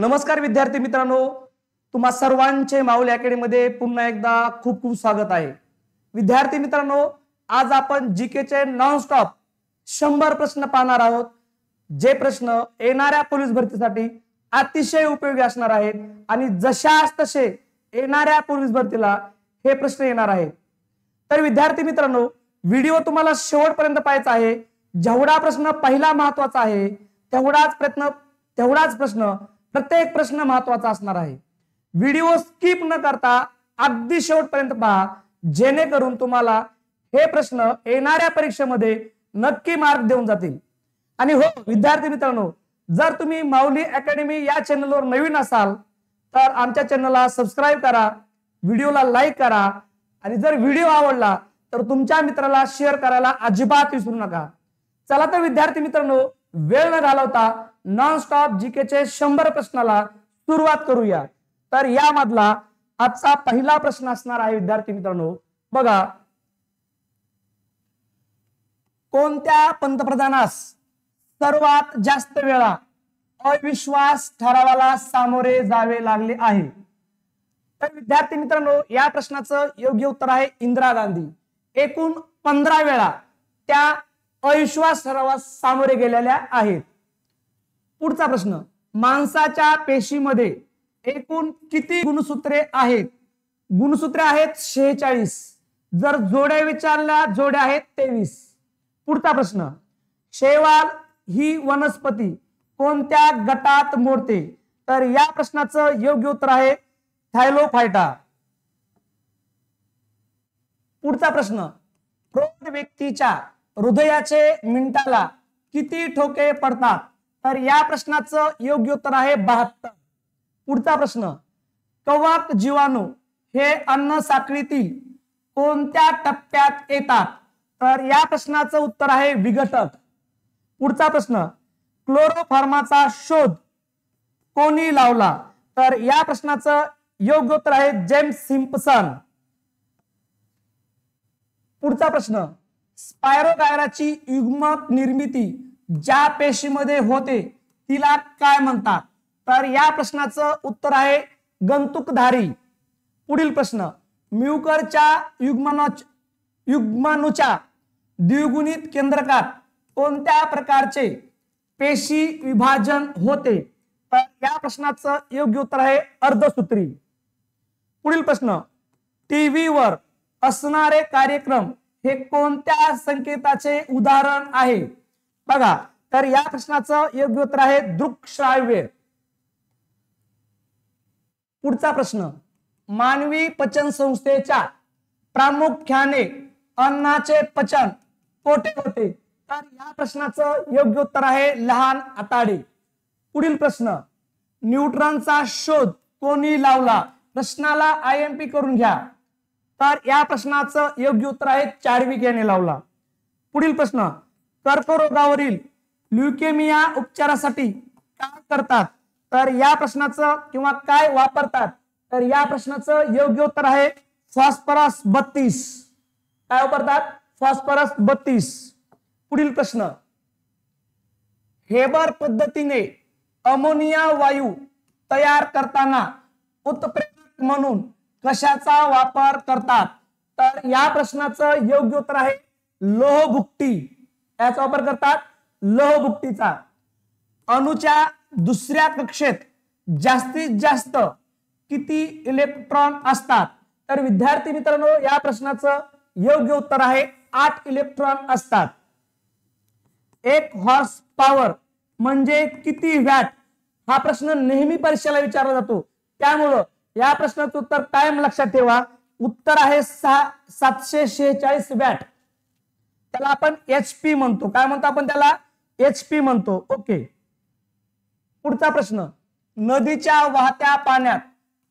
नमस्कार विद्यार्थी मित्रांनो, तुम्हा सर्वांचे माऊली अकॅडमीमध्ये पुन्हा एकदा खूप खूप स्वागत आहे। विद्यार्थी मित्रांनो, आज आपण जीकेचे नॉन स्टॉप 100 प्रश्न पाहणार आहोत। जे प्रश्न येणाऱ्या पोलीस भरतीसाठी अतिशय उपयोगी असणार आहेत आणि जशास तसे येणाऱ्या पोलीस भरतीला हे प्रश्न येणार आहेत। तर विद्यार्थी मित्रांनो, व्हिडिओ तुम्हाला शेवटपर्यंत पाहायचा आहे। जेवढा प्रश्न पहिला महत्त्वाचा आहे तेवढाच प्रश्न प्रत्येक प्रश्न महत्त्वाचा असणार आहे। व्हिडिओ स्किप न करता अगदी शेवटपर्यंत पहा, जेणेकरून तुम्हाला हे प्रश्न येणाऱ्या परीक्षेमध्ये नक्की मार्क देऊन जातील। आणि हो विद्यार्थी मित्रांनो, जर तुम्ही माऊली अकॅडमी या चॅनलवर नवीन असाल तर आमच्या चॅनलला सबस्क्राइब करा, व्हिडिओला लाईक करा आणि जर व्हिडिओ आवडला तर तुमच्या मित्राला शेअर करायला अजिबात विसरू नका। चला तर विद्यार्थी मित्रांनो, वेळ न घालवता नॉन स्टॉप जीकेचे 100 प्रश्नाला सुरुवात करूया। तर यामधला आजचा पहिला प्रश्न असणार आहे विद्यार्थी मित्रांनो, बघा, कोणत्या पंतप्रधानास सर्वात जास्त वेळा अविश्वास ठरावाला सामोरे जावे लागले आहे? तर विद्यार्थी मित्रांनो, या प्रश्नाचं योग्य उत्तर आहे इंदिरा गांधी। एकूण 15 वेळा त्या अविश्वास ठरावास सामोरे गेलेल्या आहेत। पुढचा प्रश्न, माणसाच्या पेशीमध्ये एकूण किती गुणसूत्रे आहेत? गुणसूत्रे आहेत 46। जर जोड्या विचारल्या, जोड्या आहेत 23। पुढचा प्रश्न, शैवाल ही वनस्पती कोणत्या गटात मोडते? तर या प्रश्नाचं योग्य उत्तर आहे थायलोफायटा। पुढचा प्रश्न, प्रौढ व्यक्तीच्या हृदयाचे मिनिटाला किती ठोके पडतात? तर या प्रश्नाचं योग्य उत्तर आहे 72। पुढचा प्रश्न, कवक जीवाणू हे अन्न साखळीतील कोणत्या टप्प्यात येतात? तर या प्रश्नाचं उत्तर आहे विघटक। पुढचा प्रश्न, क्लोरोफॉर्माचा शोध कोणी लावला? तर या प्रश्नाचं योग्य उत्तर आहे जेम्स सिम्पसन। पुढचा प्रश्न, स्पायरोगायराची युग्मक निर्मिती ज्या पेशीमध्ये होते तिला काय म्हणतात? तर या प्रश्नाचं उत्तर आहे गंतुकधारी। पुढील प्रश्न, म्युकरच्या युग्मनुच्या द्विगुणित केंद्रकात कोणत्या प्रकारचे पेशी विभाजन होते? तर या प्रश्नाचं योग्य उत्तर आहे अर्धसूत्री। पुढील प्रश्न, टीव्हीवर असणारे कार्यक्रम हे कोणत्या संकेताचे उदाहरण आहे? बघा, तर या प्रश्नाचं योग्य उत्तर आहे दृक्श्राव्य। पुढचा प्रश्न, मानवी पचन संस्थेच्या प्रामुख्याने अन्नाचे पचन कोठे होते? तर या प्रश्नाचं योग्य उत्तर आहे लहान आतडे। पुढील प्रश्न, न्यूट्रॉनचा शोध कोणी लावला? प्रश्नाला IMP करून घ्या। तर या प्रश्नाचं योग्य उत्तर आहे चार्विक याने लावला। पुढील प्रश्न, कर्करोगावरील ल्युकेमिया उपचारासाठी काय करतात? तर या प्रश्नाचं किंवा काय वापरतात? तर या प्रश्नाचं योग्य उत्तर आहे फॉस्फरस 32। काय वापरतात? फॉस्फरस 32। पुढील प्रश्न, हेबर पद्धतीने अमोनिया वायू तयार करताना उत्प्रेरक म्हणून कशाचा वापर करतात? तर या प्रश्नाचं योग्य उत्तर आहे लोहभुकटी। याचा वापर करतात लोहभुकटीचा। अणूच्या दुसऱ्या कक्षेत जास्तीत जास्त किती इलेक्ट्रॉन असतात? तर विद्यार्थी मित्रांनो, या प्रश्नाचं योग्य उत्तर आहे 8 इलेक्ट्रॉन असतात। 1 हॉर्स पॉवर म्हणजे किती वॅट? हा प्रश्न नेहमी परीक्षेला विचारला जातो, त्यामुळं या प्रश्नाचं उत्तर कायम लक्षात ठेवा। उत्तर आहे 746 वॅट। त्याला आपण HP म्हणतो। काय म्हणतो आपण त्याला? HP म्हणतो। ओके। पुढचा प्रश्न, नदीच्या वाहत्या पाण्यात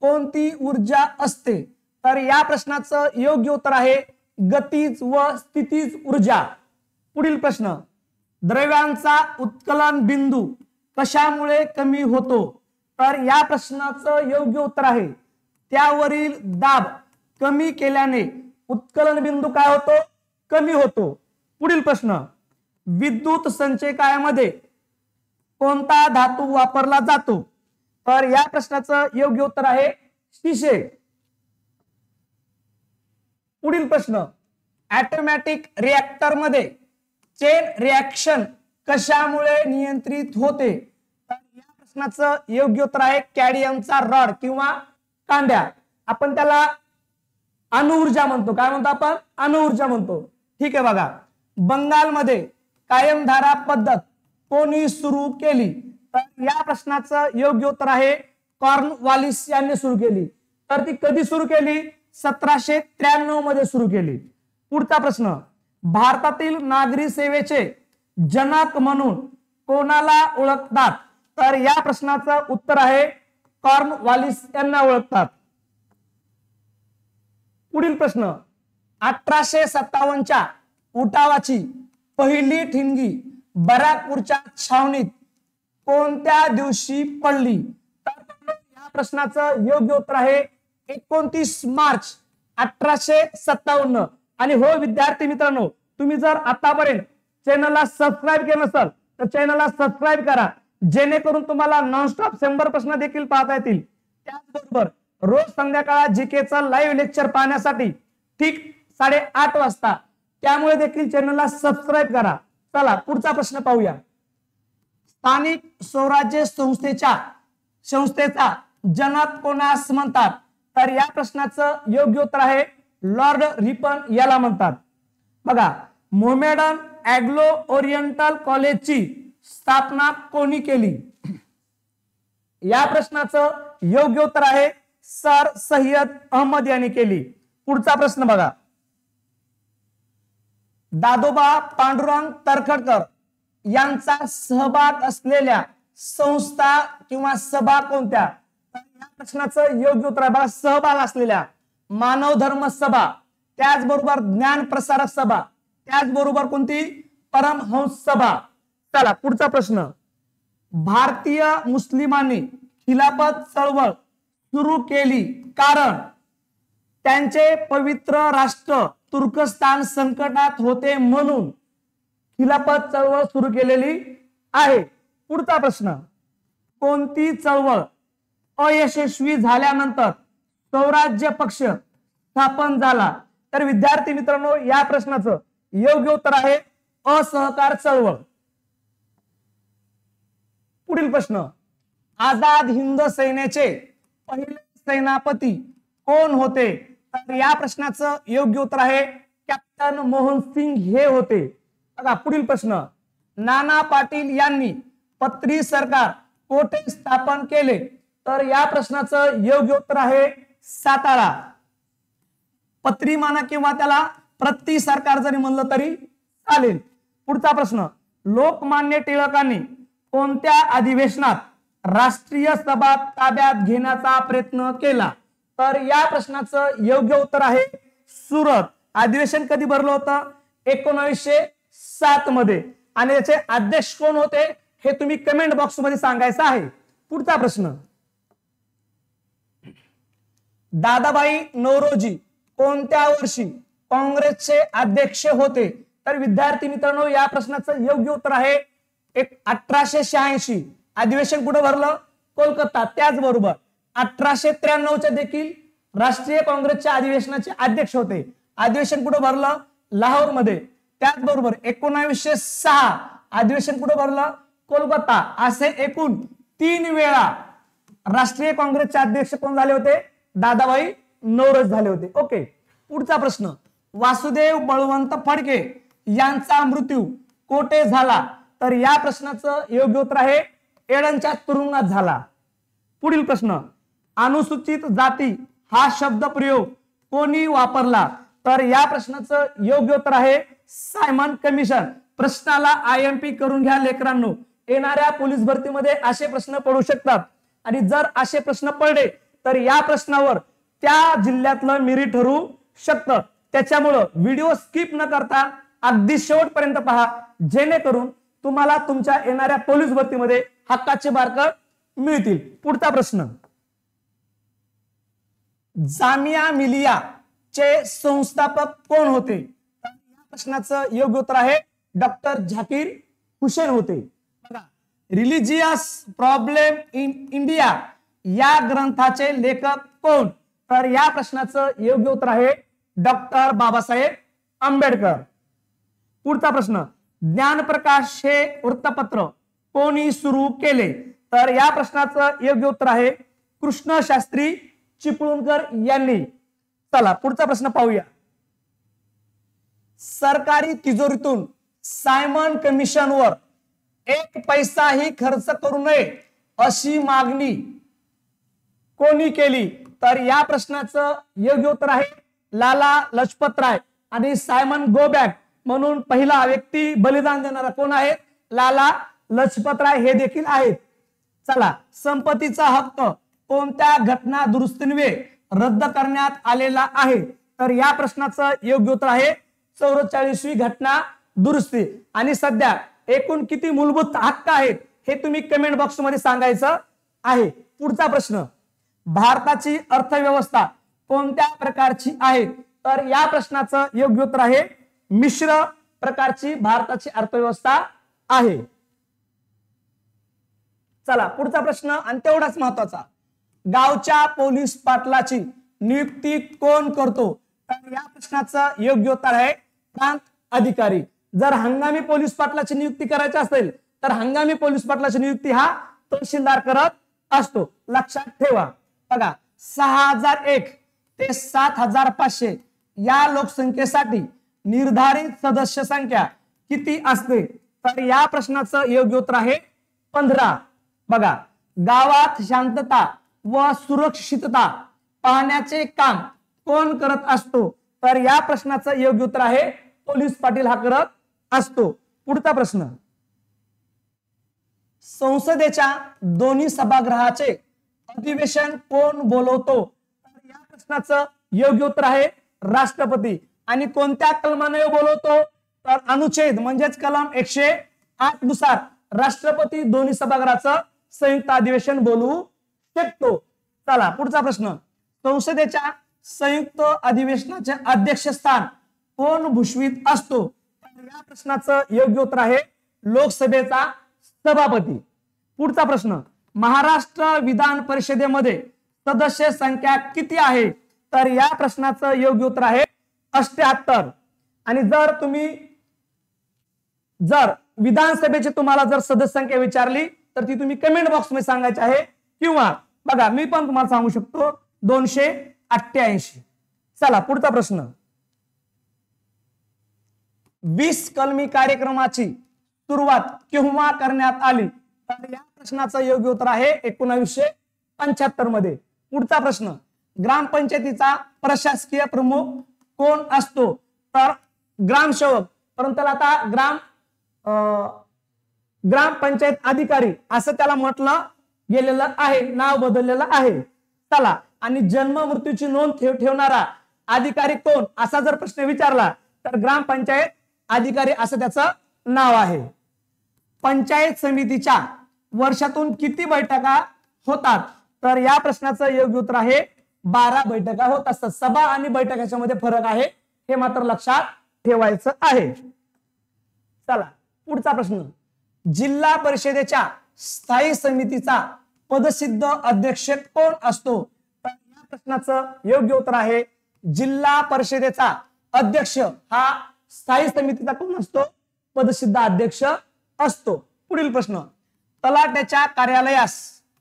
कोणती ऊर्जा असते? तर या प्रश्नाचं योग्य उत्तर आहे गतीज व स्थितीज ऊर्जा। पुढील प्रश्न, द्रव्यांचा उत्कलन बिंदू कशामुळे कमी होतो? तर या प्रश्नाचं योग्य उत्तर आहे त्यावरील दाब कमी केल्याने उत्कलन बिंदू काय होतो? कमी होतो। पुढील प्रश्न, विद्युत संचयकामध्ये कोणता धातू वापरला जातो? तर या प्रश्नाचं योग्य उत्तर आहे शिशे. पुढील प्रश्न, ऑटोमॅटिक रिएक्टर मध्ये चेन रिएक्शन कशामुळे नियंत्रित होते? तर या प्रश्नाचं योग्य उत्तर आहे कॅडमियमचा रॉड किंवा कांड्या. आपण त्याला अणुऊर्जा म्हणतो. काय म्हणतो आपण? अणुऊर्जा म्हणतो. ठीक आहे बघा, बंगालमध्ये कायमधारा पद्धत कोणी सुरू केली? तर या प्रश्नाचं योग्य उत्तर आहे कॉर्नवालिस यांनी सुरू केली. तर ती कधी सुरू केली? 1793 मध्ये सुरू केली. पुढचा प्रश्न, भारतातील नागरी सेवेचे जनक म्हणून कोणाला ओळखतात? तर या प्रश्नाचं उत्तर आहे कॉर्नवालिस यांना ओळखतात. पुढील प्रश्न, 1857च्या उठावाची पहिली ठिणगी बराकपूरच्या छावणीत कोणत्या दिवशी पडली? तर या प्रश्नाचं योग्य उत्तर आहे 29 मार्च 1857. आणि हो विद्यार्थी मित्रांनो, तुम्ही जर आतापर्यंत चॅनलला सबस्क्राईब केलं नसेल तर चॅनलला सबस्क्राईब करा, जेणेकरून तुम्हाला नॉनस्टॉप 100 प्रश्न देखील पाहता येतील. त्याचबरोबर रोज संध्याकाळ जीकेचं लाईव्ह लेक्चर पाहण्यासाठी ठीक 8:30 वाजता, त्यामुळे देखील चॅनलला सबस्क्राईब करा. चला पुढचा प्रश्न पाहूया. स्थानिक स्वराज्य संस्थेचा जनक कोणास म्हणतात? तर या प्रश्नाचं योग्य उत्तर आहे लॉर्ड रिपन याला म्हणतात. बघा, मोहमेडन अँग्लो ओरिएंटल कॉलेजची स्थापना कोणी केली? या प्रश्नाचं योग्य उत्तर आहे सर सय्यद अहमद यांनी केली. पुढचा प्रश्न बघा, दादोबा पांडुरंग तरखडकर यांचा सहभाग असलेल्या संस्था किंवा सभा कोणत्या? तर या प्रश्नाचं योग्य उत्तर आहे बघा, सहभाग असलेल्या मानव धर्म सभा, त्याचबरोबर ज्ञान प्रसारक सभा, त्याचबरोबर कोणती? परमहंस सभा. चला पुढचा प्रश्न, भारतीय मुस्लिमांनी खिलाफत चळवळ सुरू केली कारण त्यांचे पवित्र राष्ट्र तुर्कस्तान संकटात होते म्हणून खिलाफत चळवळ सुरू केलेली आहे. पुढचा प्रश्न, कोणती चळवळ अयशस्वी झाल्यानंतर स्वराज्य पक्ष स्थापन झाला? तर विद्यार्थी मित्रांनो, या प्रश्नाचं योग्य उत्तर आहे असहकार चळवळ. पुढील प्रश्न, आझाद हिंद सेनेचे पहिले सेनापती कोण होते? तर या प्रश्नाचं योग्य उत्तर आहे कॅप्टन मोहन सिंग हे होते. बघा पुढील प्रश्न, नाना पाटील यांनी पत्री सरकार कोठे स्थापन केले? तर या प्रश्नाचं योग्य उत्तर आहे सातारा. पत्री माना किंवा त्याला प्रति सरकार जरी म्हणलं तरी चालेल. पुढचा प्रश्न, लोकमान्य टिळकांनी कोणत्या अधिवेशनात राष्ट्रीय सभा ताब्यात घेण्याचा प्रयत्न केला? तर या प्रश्नाचं योग्य उत्तर आहे सुरत. अधिवेशन कधी भरलं होतं? 1907 मध्ये. आणि याचे अध्यक्ष कोण होते हे तुम्ही कमेंट बॉक्स मध्ये सांगायचं आहे. पुढचा प्रश्न, दादाभाई नौरोजी कोणत्या वर्षी काँग्रेसचे अध्यक्ष होते? तर विद्यार्थी मित्रांनो, या प्रश्नाचं योग्य उत्तर आहे 1886. अधिवेशन कुठं भरलं? कोलकाता. त्याचबरोबर 1893च्या देखील राष्ट्रीय काँग्रेसच्या अधिवेशनाचे अध्यक्ष होते. अधिवेशन कुठं भरलं? लाहोर मध्ये. त्याचबरोबर 1906 अधिवेशन कुठं भरलं? कोलकाता. असे एकूण 3 वेळा राष्ट्रीय काँग्रेसचे अध्यक्ष कोण झाले होते? दादाभाई नौरोजी झाले होते. ओके. पुढचा प्रश्न, वासुदेव बळवंत फडके यांचा मृत्यू कोठे झाला? तर या प्रश्नाचं योग्य उत्तर आहे एडनच्या तुरुंगात झाला. पुढील प्रश्न, अनुसूचित जाती हा शब्द प्रयोग कोणी वापरला? तर या प्रश्नाचं योग्य उत्तर आहे सायमन कमिशन. प्रश्नाला IMP करून घ्या लेकरांनो. येणाऱ्या पोलीस भरतीमध्ये असे प्रश्न पडू शकतात आणि जर असे प्रश्न पडले तर या प्रश्नावर त्या जिल्ह्यातलं मेरिट ठरू शकतं. त्याच्यामुळं व्हिडिओ स्किप न करता अगदी शेवटपर्यंत पहा, जेणेकरून तुम्हाला तुमच्या येणाऱ्या पोलीस भरतीमध्ये हक्काचे मार्क मिळतील. पुढचा प्रश्न, जामिया मिलिया चे संस्थापक कोण होते? तर या प्रश्नाचं योग्य उत्तर आहे डॉक्टर झाकीर हुसेन होते. बघा, रिलिजियस प्रॉब्लेम इन इंडिया या ग्रंथाचे लेखक कोण? तर या प्रश्नाचं योग्य उत्तर आहे डॉक्टर बाबासाहेब आंबेडकर. पुढचा प्रश्न, ज्ञानप्रकाश हे वृत्तपत्र कोणी सुरू केले? तर या प्रश्नाचं योग्य उत्तर आहे कृष्ण शास्त्री चिपळूणकर यांनी. चला पुढचा प्रश्न पाहूया. सरकारी तिजोरीतून सायमन कमिशनवर 1 पैसाही खर्च करू नये अशी मागणी कोणी केली? तर या प्रश्नाचं योग्य उत्तर आहे लाला लजपत राय. आणि सायमन गो बॅक म्हणून पहिला व्यक्ती बलिदान देणारा कोण आहे? लाला लजपत राय हे देखील आहेत. चला, संपत्तीचा हक्क कोणत्या घटना दुरुस्तीन्वये रद्द करण्यात आलेला आहे? तर या प्रश्नाचं योग्य उत्तर आहे 44वी घटना दुरुस्ती. आणि सध्या एकूण किती मूलभूत हक्क आहेत हे तुम्ही कमेंट बॉक्स मध्ये सांगायचं आहे. पुढचा प्रश्न, भारताची अर्थव्यवस्था कोणत्या प्रकारची आहे? तर या प्रश्नाचं योग्य उत्तर आहे मिश्र प्रकारची भारताची अर्थव्यवस्था आहे. चला पुढचा प्रश्न आणि तेवढाच महत्वाचा, गावच्या पोलीस पाटलाची नियुक्ती कोण करतो? तर या प्रश्नाचं योग्य उत्तर आहे प्रांत अधिकारी. जर हंगामी पोलीस पाटलाची नियुक्ती करायची असेल तर हंगामी पोलीस पाटलाची नियुक्ती हा तहसीलदार करत असतो. लक्षात ठेवा. बघा, 6001 ते 7500 या लोकसंख्येसाठी निर्धारित सदस्य संख्या किती असते? तर या प्रश्नाचं योग्य उत्तर आहे 15. बघा, गावात शांतता व सुरक्षितता पाहण्याचे काम कोण करत असतो? तर या प्रश्नाचं योग्य उत्तर आहे पोलीस पाटील हा करत असतो. पुढचा प्रश्न, संसदेच्या दोन्ही सभागृहाचे अधिवेशन कोण बोलवतो? तर या प्रश्नाचं योग्य उत्तर आहे राष्ट्रपती. आणि कोणत्या कलमाने बोलवतो? तर अनुच्छेद म्हणजेच कलम 108 नुसार राष्ट्रपती दोन्ही सभागृहाचं संयुक्त अधिवेशन बोलवू शकतो. चला पुढचा प्रश्न, संसदेच्या संयुक्त अधिवेशनाचे अध्यक्षस्थान कोण भूषवित असतो? तर या प्रश्नाचं योग्य उत्तर आहे लोकसभेचा सभापती. पुढचा प्रश्न, महाराष्ट्र विधान परिषदेमध्ये सदस्य संख्या किती आहे? तर या प्रश्नाचं योग्य उत्तर आहे 78. आणि जर विधानसभेची तुम्हाला जर सदस्य संख्या विचारली तर ती तुम्ही कमेंट बॉक्स मध्ये सांगायची आहे, किंवा बघा मी पण तुम्हाला सांगू शकतो 288. चला पुढचा प्रश्न, 20 कलमी कार्यक्रमाची सुरुवात केव्हा करण्यात आली? तर या प्रश्नाचं योग्य उत्तर आहे 1975 मध्ये. पुढचा प्रश्न, ग्रामपंचायतीचा प्रशासकीय प्रमुख कोण असतो? तर ग्रामसेवक, परंतु आता ग्रामपंचायत अधिकारी असं त्याला म्हटलं गेलेलं आहे, नाव बदललेलं आहे. चला, आणि जन्म मृत्यूची नोंद ठेवणारा अधिकारी कोण असा जर प्रश्न विचारला तर ग्रामपंचायत अधिकारी असं त्याचं नाव आहे. पंचायत समितीच्या वर्षातून किती बैठका होतात? तर या प्रश्नाचं योग्य उत्तर आहे 12 बैठका होत असतात. सभा आणि बैठकाच्या मध्ये फरक आहे, हे मात्र लक्षात ठेवायचं आहे. चला पुढचा प्रश्न, जिल्हा परिषदेच्या स्थायी समितीचा पदसिद्ध अध्यक्ष कोण असतो? तर या प्रश्नाचं योग्य उत्तर आहे जिल्हा परिषदेचा अध्यक्ष हा स्थायी समितीचा कोण असतो? पदसिद्ध अध्यक्ष असतो. पुढील प्रश्न, तलाट्याच्या कार्यालयास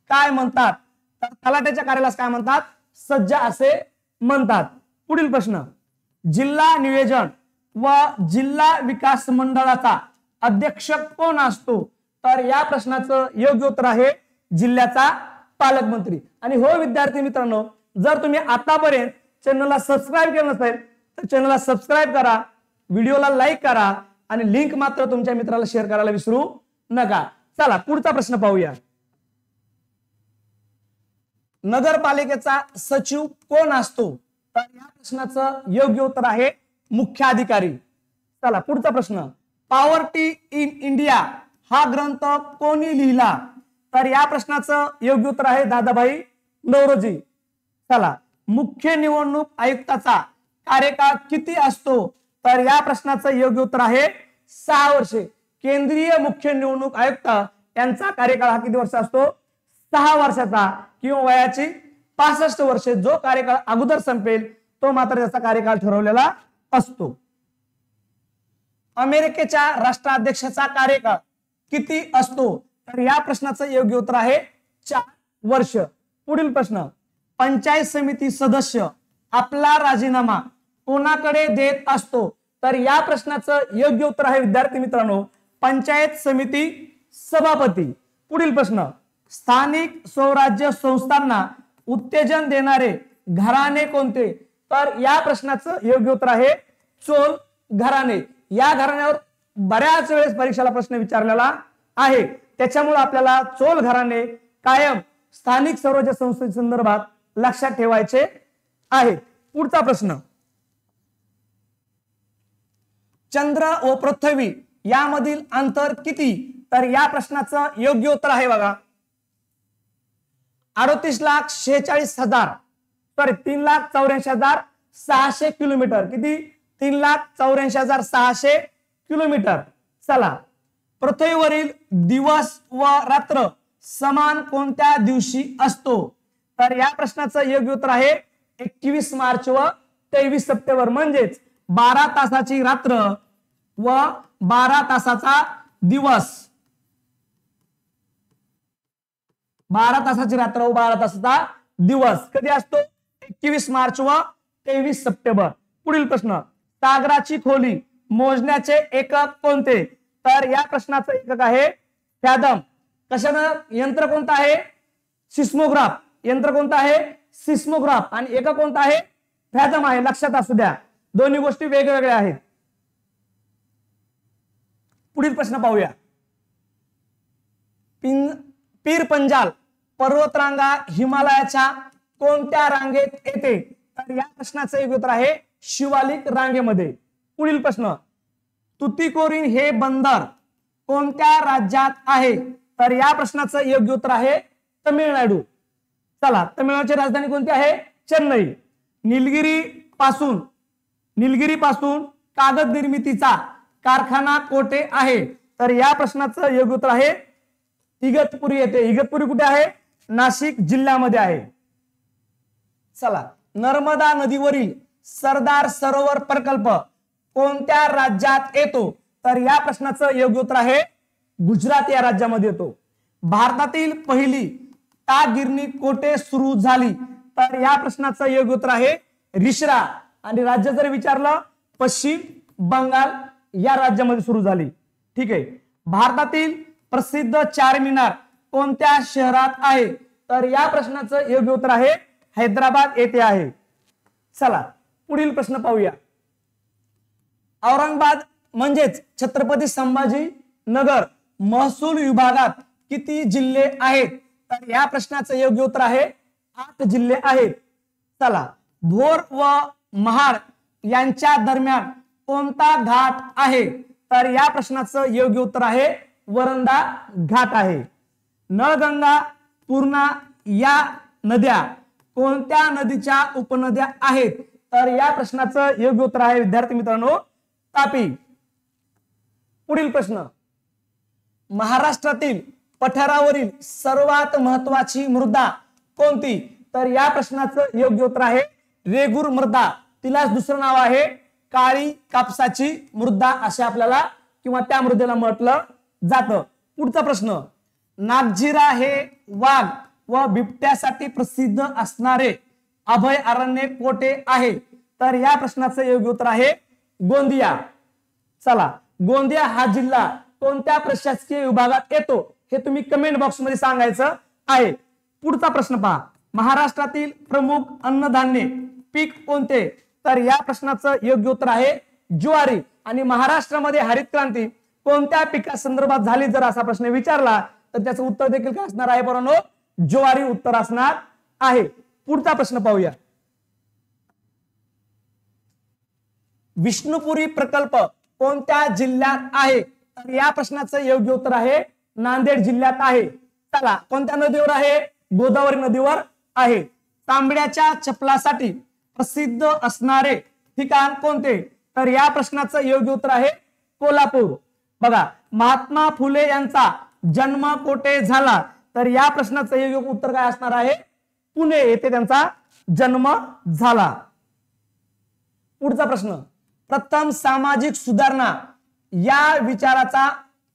काय म्हणतात? तर तलाट्याच्या कार्यालयास काय म्हणतात? सज्जा असे म्हणतात. पुढील प्रश्न, जिल्हा नियोजन व जिल्हा विकास मंडळाचा अध्यक्ष कोण असतो? तर या प्रश्नाचं योग्य उत्तर आहे जिल्ह्याचा पालकमंत्री. आणि हो विद्यार्थी मित्रांनो, जर तुम्ही आतापर्यंत चॅनलला सबस्क्राईब केलं नसेल तर चॅनलला सबस्क्राईब करा, व्हिडिओला लाईक करा आणि लिंक मात्र तुमच्या मित्राला शेअर करायला विसरू नका. चला पुढचा प्रश्न पाहूया. नगरपालिकेचा सचिव कोण असतो? तर या प्रश्नाचं योग्य उत्तर आहे मुख्याधिकारी. चला पुढचा प्रश्न, पॉवर्टी इन इंडिया हा ग्रंथ कोणी लिहिला? तर या प्रश्नाचं योग्य उत्तर आहे दादाभाई नौरोजी. चला, मुख्य निवडणूक आयुक्ताचा कार्यकाळ किती असतो? तर या प्रश्नाचं योग्य उत्तर आहे 6 वर्षे. केंद्रीय मुख्य निवडणूक आयुक्त यांचा कार्यकाळ हा किती वर्ष असतो? 6 वर्षाचा, किंवा वयाची 65 वर्षे जो कार्यकाळ अगोदर संपेल तो मात्र त्याचा कार्यकाळ ठरवलेला असतो. अमेरिकेच्या राष्ट्राध्यक्षाचा कार्यकाळ किती असतो? तर या प्रश्नाचं योग्य उत्तर आहे 4 वर्ष. पुढील प्रश्न, पंचायत समिती सदस्य आपला राजीनामा कोणाकडे देत असतो? तर या प्रश्नाचं योग्य उत्तर आहे विद्यार्थी मित्रांनो पंचायत समिती सभापती. पुढील प्रश्न, स्थानिक स्वराज्य संस्थांना उत्तेजन देणारे घराणे कोणते? तर या प्रश्नाचं योग्य उत्तर आहे चोल घराणे. या घराण्यावर बऱ्याच वेळेस परीक्षेला प्रश्न विचारलेला आहे, त्याच्यामुळे आपल्याला चोल घराणे कायम स्थानिक स्वराज्य संस्थे संदर्भात लक्षात ठेवायचे आहे. पुढचा प्रश्न, चंद्र व पृथ्वी यामधील अंतर किती? तर या प्रश्नाचं योग्य उत्तर आहे बघा 38,46,000 सॉरी 3,84,600 किलोमीटर. किती? 3,84,600 किलोमीटर. चला, पृथ्वीवरील दिवस व रात्र समान कोणत्या दिवशी असतो? तर या प्रश्नाचं योग्य उत्तर आहे 21 मार्च व 23 सप्टेंबर. म्हणजेच 12 तासाची रात्र व 12 तासाचा दिवस. 12 तासाची रात्र व 12 तासाचा दिवस कधी असतो? 21 मार्च व 23 सप्टेंबर. पुढील प्रश्न, सागराची खोली मोजण्याचे एकक कोणते? तर या प्रश्नाचं एकक आहे फॅथम. कशानं? यंत्र कोणतं आहे? सिस्मोग्राफ. यंत्र कोणतं आहे? सिस्मोग्राफ. आणि एकक कोणतं आहे? फॅथम आहे. लक्षात असू द्या, दोन्ही गोष्टी वेगवेगळ्या आहेत. पुढील प्रश्न पाहूया, पीर पंजाल पर्वतरांगा हिमालयाच्या कोणत्या रांगेत येते? तर या प्रश्नाचं योग्य उत्तर आहे शिवालिक रांगेमध्ये. पुढील प्रश्न, तुतीकोरीन हे बंदर कोणत्या राज्यात आहे? तर या प्रश्नाचं योग्य उत्तर आहे तमिळनाडू. चला, तमिळनाडूची राजधानी कोणती आहे? चेन्नई. निलगिरी पासून कागद निर्मितीचा कारखाना कोठे आहे? तर या प्रश्नाचं योग्य उत्तर आहे इगतपुरी येथे. इगतपुरी कुठे आहे? नाशिक जिल्ह्यामध्ये आहे. चला, नर्मदा नदीवरील सरदार सरोवर प्रकल्प कोणत्या राज्यात येतो? तर या प्रश्नाचं योग्य उत्तर आहे गुजरात या राज्यामध्ये येतो. भारतातील पहिली ताग गिरणी कोठे सुरू झाली? तर या प्रश्नाचं योग्य उत्तर आहे रिश्रा. आणि राज्य जर विचारलं पश्चिम बंगाल या राज्यामध्ये सुरू झाली. ठीक आहे. भारतातील प्रसिद्ध चारमिनार कोणत्या शहरात आहे? तर या प्रश्नाचं योग्य उत्तर आहे हैदराबाद येथे आहे. चला, पुढील प्रश्न पाहूया, औरंगाबाद म्हणजेच छत्रपती संभाजी नगर महसूल विभागात किती जिल्हे आहेत? तर या प्रश्नाचं योग्य उत्तर आहे 8 जिल्हे आहेत. चला, भोर व महाड यांच्या दरम्यान कोणता घाट आहे? तर या प्रश्नाचं योग्य उत्तर आहे वरंदा घाट आहे. नळगंगा, पूर्णा या नद्या कोणत्या नदीच्या उपनद्या आहेत? तर या प्रश्नाचं योग्य उत्तर आहे विद्यार्थी मित्रांनो तापी. पुढील प्रश्न, महाराष्ट्रातील पठारावरील सर्वात महत्वाची मृदा कोणती? तर या प्रश्नाचं योग्य उत्तर आहे रेगूर मृदा. तिलाच दुसरं नाव आहे काळी कापसाची मृदा असे आपल्याला किंवा त्या मृदेला म्हटलं जातं. पुढचा प्रश्न, नागझिरा हे वाघ व बिबट्यासाठी प्रसिद्ध असणारे अभयारण्य कोठे आहे? तर या प्रश्नाचं योग्य उत्तर आहे गोंदिया. चला, गोंदिया हा जिल्हा कोणत्या प्रशासकीय विभागात येतो हे तुम्ही कमेंट बॉक्स मध्ये सांगायचं आहे. पुढचा प्रश्न पहा, महाराष्ट्रातील प्रमुख अन्नधान्य पीक कोणते? तर या प्रश्नाचं योग्य उत्तर आहे ज्वारी. आणि महाराष्ट्रामध्ये हरित क्रांती कोणत्या पिकासंदर्भात झाली जर असा प्रश्न विचारला तर त्याचं उत्तर देखील काय असणार आहे पोरांनो? ज्वारी उत्तर असणार आहे. पुढचा प्रश्न पाहूया, विष्णुपुरी प्रकल्प कोणत्या जिल्ह्यात आहे? तर या प्रश्नाचं योग्य उत्तर आहे नांदेड जिल्ह्यात आहे. चला, कोणत्या नदीवर आहे? गोदावरी नदीवर आहे. तांबड्याच्या चपलासाठी प्रसिद्ध असणारे ठिकाण कोणते? तर या प्रश्नाचं योग्य उत्तर आहे कोल्हापूर. बघा, महात्मा फुले यांचा जन्म कोठे झाला? तर या प्रश्नाचं योग्य उत्तर काय असणार आहे? पुणे येथे त्यांचा जन्म झाला. पुढचा प्रश्न, प्रथम सामाजिक सुधारणा या विचाराचा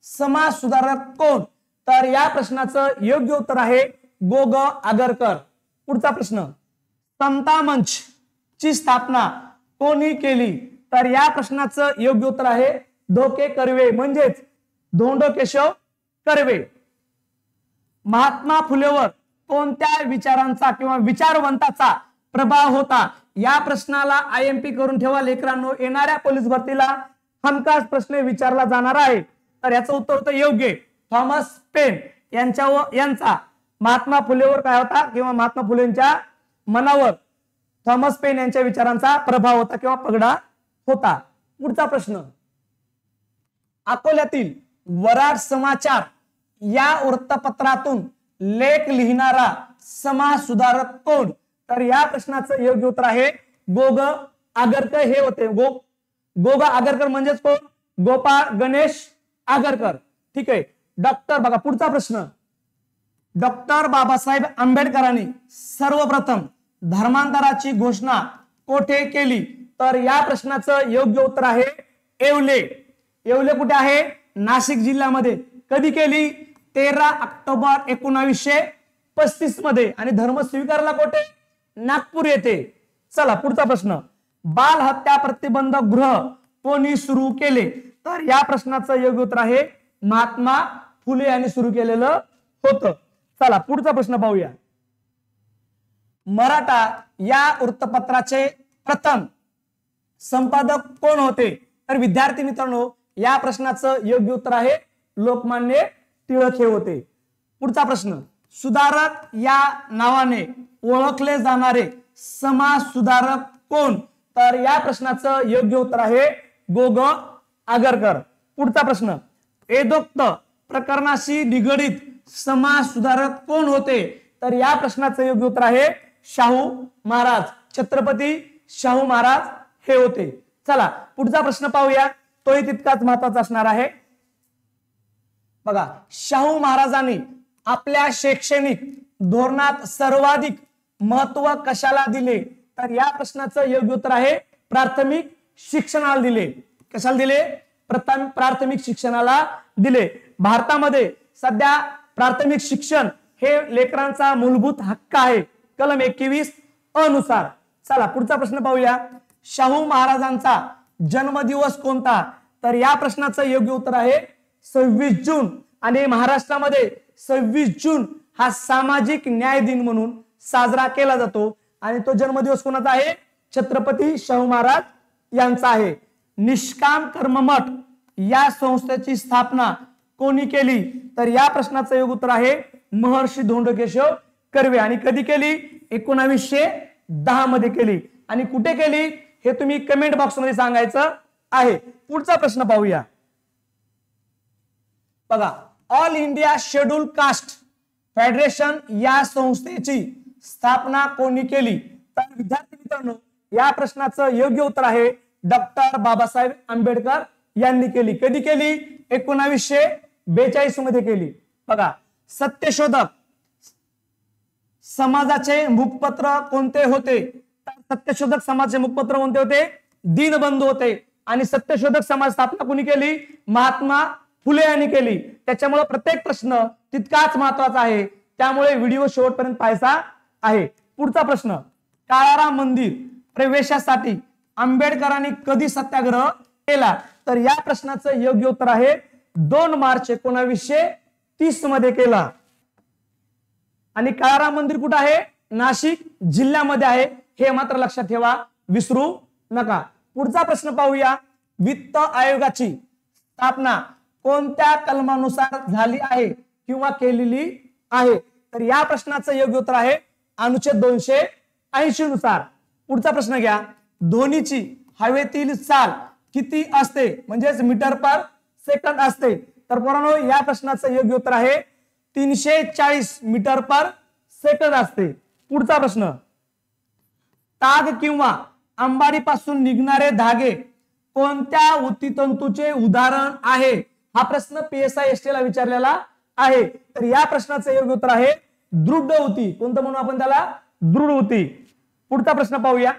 समाज सुधारक कोण? तर या प्रश्नाचं योग्य उत्तर आहे गो. ग. आगरकर. पुढचा प्रश्न, समता मंच ची स्थापना कोणी केली? तर या प्रश्नाचं योग्य उत्तर आहे धोके कर्वे म्हणजेच धोंडो केशव कर्वे. महात्मा फुलेवर कोणत्या विचारांचा किंवा विचारवंताचा प्रभाव होता? या प्रश्नाला IMP करून ठेवा लेकरांनो, येणाऱ्या पोलीस भरतीला हमखास प्रश्न विचारला जाणार आहे. तर याचं उत्तर होतं योग्य थॉमस पेन यांचा महात्मा फुलेवर काय होता किंवा महात्मा फुलेंच्या मनावर थॉमस पेन यांच्या विचारांचा प्रभाव होता किंवा पगडा होता. पुढचा प्रश्न, अकोल्यातील वराड समाचार या वृत्तपत्रातून लेख लिहिणारा समाज सुधारक कोण? तर या प्रश्नाचं योग्य उत्तर आहे गो. ग. आगरकर हे होते. गो. ग. आगरकर म्हणजेच कोण? गोपाळ गणेश आगरकर. ठीक आहे. डॉक्टर बघा पुढचा प्रश्न, डॉक्टर बाबासाहेब आंबेडकरांनी सर्वप्रथम धर्मांतराची घोषणा कोठे केली? तर या प्रश्नाचं योग्य उत्तर आहे येवले. येवले कुठे आहे? नाशिक जिल्ह्यामध्ये. कधी केली? 13 ऑक्टोबर 1935 मध्ये. आणि धर्म स्वीकारला कोठे? नागपूर येथे. चला पुढचा प्रश्न, बाल हत्या प्रतिबंधक गृह कोणी सुरू केले? तर या प्रश्नाचं योग्य उत्तर आहे महात्मा फुले यांनी सुरू केलेलं होतं. चला पुढचा प्रश्न पाहूया. मराठा या वृत्तपत्राचे प्रथम संपादक कोण होते? तर विद्यार्थी मित्रांनो, या प्रश्नाचं योग्य उत्तर आहे लोकमान्य टिळक हे होते. पुढचा प्रश्न, सुधारक या नावाने ओळखले जाणारे समाज सुधारक कोण? तर या प्रश्नाचं योग्य उत्तर आहे गो. ग. आगरकर. पुढचा प्रश्न, वेदोक्त प्रकरणाशी निगडित समाज सुधारक कोण होते? तर या प्रश्नाचं योग्य उत्तर आहे शाहू महाराज. छत्रपती शाहू महाराज हे होते. चला पुढचा प्रश्न पाहूया, तोही तितकाच महत्वाचा असणार आहे. बघा, शाहू महाराजांनी आपल्या शैक्षणिक धोरणात सर्वाधिक महत्व कशाला दिले? तर या प्रश्नाचं योग्य उत्तर आहे प्राथमिक शिक्षणाला दिले. कशाला दिले? प्राथमिक शिक्षणाला दिले. भारतामध्ये सध्या प्राथमिक शिक्षण हे लेकरांचा मूलभूत हक्क आहे कलम 21 अनुसार. चला पुढचा प्रश्न पाहूया, शाहू महाराजांचा जन्मदिवस कोणता? तर या प्रश्नाचं योग्य उत्तर आहे 26 जून. आणि महाराष्ट्रामध्ये 26 जून हा सामाजिक न्याय दिन म्हणून साजरा केला जातो. आणि तो जन्मदिवस कोणाचा आहे? छत्रपती शाहू महाराज यांचा आहे. निष्काम कर्ममठ या संस्थेची स्थापना कोणी केली? तर या प्रश्नाचं योग्य उत्तर आहे महर्षी धोंडो केशव कर्वे. आणि कधी केली? 1910 मध्ये केली. आणि कुठे केली हे तुम्ही कमेंट बॉक्स मध्ये सांगायचं आहे. पुढचा प्रश्न पाहूया. बघा, all India schedule caste federation या संस्थेची स्थापना कोणी केली? तर विद्यार्थी मित्रांनो, या प्रश्नाचं योग्य उत्तर आहे डॉक्टर बाबासाहेब आंबेडकर यांनी केली. कधी केली? 1942 मध्ये केली. बघा, सत्यशोधक समाजाचे मुखपत्र कोणते होते? तर सत्यशोधक समाजाचे मुखपत्र कोणते होते? दीनबंधू होते. आणि सत्यशोधक समाज स्थापना कोणी केली? महात्मा फुले यांनी केली. त्याच्यामुळे प्रत्येक प्रश्न तितकाच महत्वाचा आहे, त्यामुळे व्हिडिओ शेवटपर्यंत पाहायचा आहे. पुढचा प्रश्न, काळाराम मंदिर प्रवेशासाठी आंबेडकरांनी कधी सत्याग्रह केला? तर या प्रश्नाचं योग्य उत्तर आहे 2 मार्च 1930 मध्ये केला. आणि काळाराम मंदिर कुठे आहे? नाशिक जिल्ह्यामध्ये आहे. हे मात्र लक्षात ठेवा, विसरू नका. पुढचा प्रश्न पाहूया, वित्त आयोगाची स्थापना कोणत्या कलमानुसार झाली आहे किंवा केलेली आहे? तर या प्रश्नाचं योग्य उत्तर आहे अनुच्छेद 280 नुसार. पुढचा प्रश्न घ्या, ध्वनीची हवेतील चाल किती असते? म्हणजेच मीटर पर सेकंद असते. तर पोरांनो, या प्रश्नाचं योग्य उत्तर आहे 340 मीटर पर सेकंद असते. पुढचा प्रश्न, ताग किंवा अंबाडीपासून निघणारे धागे कोणत्या उतीतंतूचे उदाहरण आहे? हा प्रश्न PSI ST ला विचारलेला आहे. तर या प्रश्नाचं योग्य उत्तर आहे दृढ ऊती. कोणतं म्हणून आपण त्याला? दृढ ऊती. पुढचा प्रश्न पाहूया.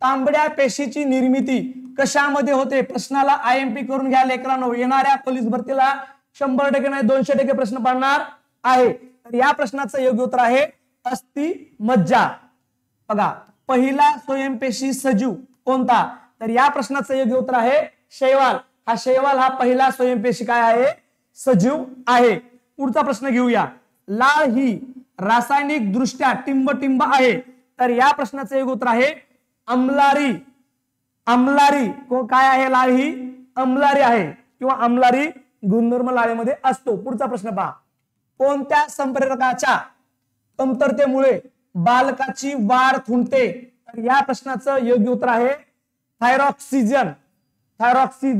तांबड्या पेशीची निर्मिती कशामध्ये होते? प्रश्नाला IMP करून घ्या लेकरांनो. येणाऱ्या पोलीस भरतीला 100% नाही 200% प्रश्न पडणार आहे. तर या प्रश्नाचं योग्य उत्तर आहे अस्थि मज्जा. बघा, पहिला स्वयंपेशी सजीव कोणता? तर या प्रश्नाचं योग्य उत्तर आहे शैवाल. शैवाल हा पहिला स्वयंपेशी काय आहे? सजीव आहे. पुढचा प्रश्न घेऊया. लाळ ही रासायनिक दृष्ट्या टिंबटिंब आहे. तर या प्रश्नाचं योग्य उत्तर आहे अम्लारी. अम्लारी काय आहे? लाळ ही अम्लारी आहे किंवा अम्लारी गुणधर्म लाळेमध्ये असतो. पुढचा प्रश्न पहा. कोणत्या संप्रेरकाच्या कमतरतेमुळे बालकाची वाढ खुंटते? तर या प्रश्नाचं योग्य उत्तर आहे थायरॉक्सिजन. थायरॉक्सिन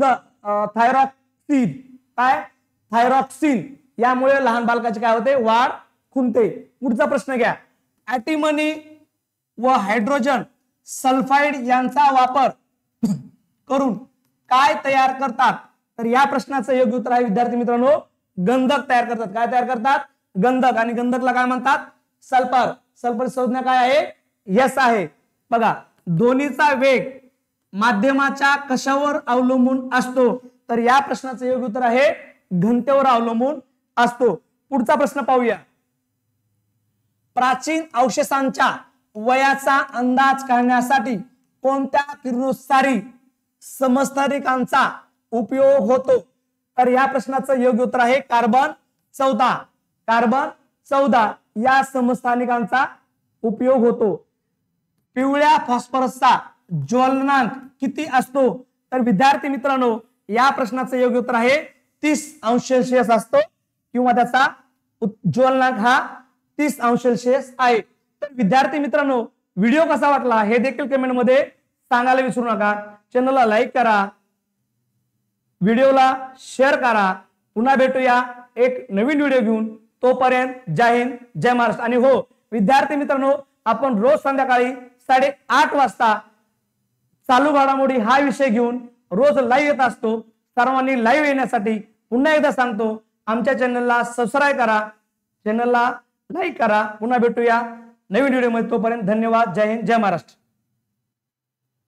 काय? थायरॉक्सिन यामुळे लहान बालकाची काय होते? वाढ खुंटते. पुढचा प्रश्न घ्या. अँटिमनी व हायड्रोजन सल्फाइड यांचा वापर करून काय तयार करतात? तर या प्रश्नाचं योग्य उत्तर आहे विद्यार्थी मित्रांनो गंधक तयार करतात. काय तयार करतात? गंधक. आणि गंधकला काय म्हणतात? सल्फर. सल्फर संज्ञा काय आहे? यस आहे. बघा, ध्वनीचा वेग माध्यमाच्या कशावर अवलंबून असतो? तर या प्रश्नाचं योग्य उत्तर आहे घनतेवर अवलंबून असतो. पुढचा प्रश्न पाहूया. प्राचीन अवशेषांच्या वयाचा अंदाज काढण्यासाठी कोणत्या किरणोत्सारी समस्थानिकांचा उपयोग होतो? तर या प्रश्नाचं योग्य उत्तर आहे कार्बन 14. कार्बन 14 या समस्थानिकांचा उपयोग होतो. पिवळ्या फॉस्फरसचा ज्वलनांक किती असतो? तर विद्यार्थी मित्रांनो या प्रश्नाचं योग्य उत्तर आहे 30°C असतो किंवा त्याचा ज्वलनांक हा 30°C आहे. तर विद्यार्थी मित्रांनो व्हिडिओ कसा वाटला हे देखील कमेंट मध्ये सांगायला विसरू नका. चॅनलला लाईक करा, व्हिडिओला शेअर करा. पुन्हा भेटूया एक नवीन व्हिडिओ घेऊन. तोपर्यंत जय हिंद, जय महाराष्ट्र. आणि हो विद्यार्थी मित्रांनो, आपण रोज संध्याकाळी 8:30 वाजता चालू घडामोडी हा विषय घेऊन रोज लाईव्ह येत असतो. सर्वांनी लाईव्ह येण्यासाठी पुन्हा एकदा सांगतो आमच्या चॅनलला सबस्क्राईब करा, चॅनलला लाईक करा. पुन्हा भेटूया नवीन व्हिडिओ मध्ये. तोपर्यंत धन्यवाद. जय हिंद, जय महाराष्ट्र.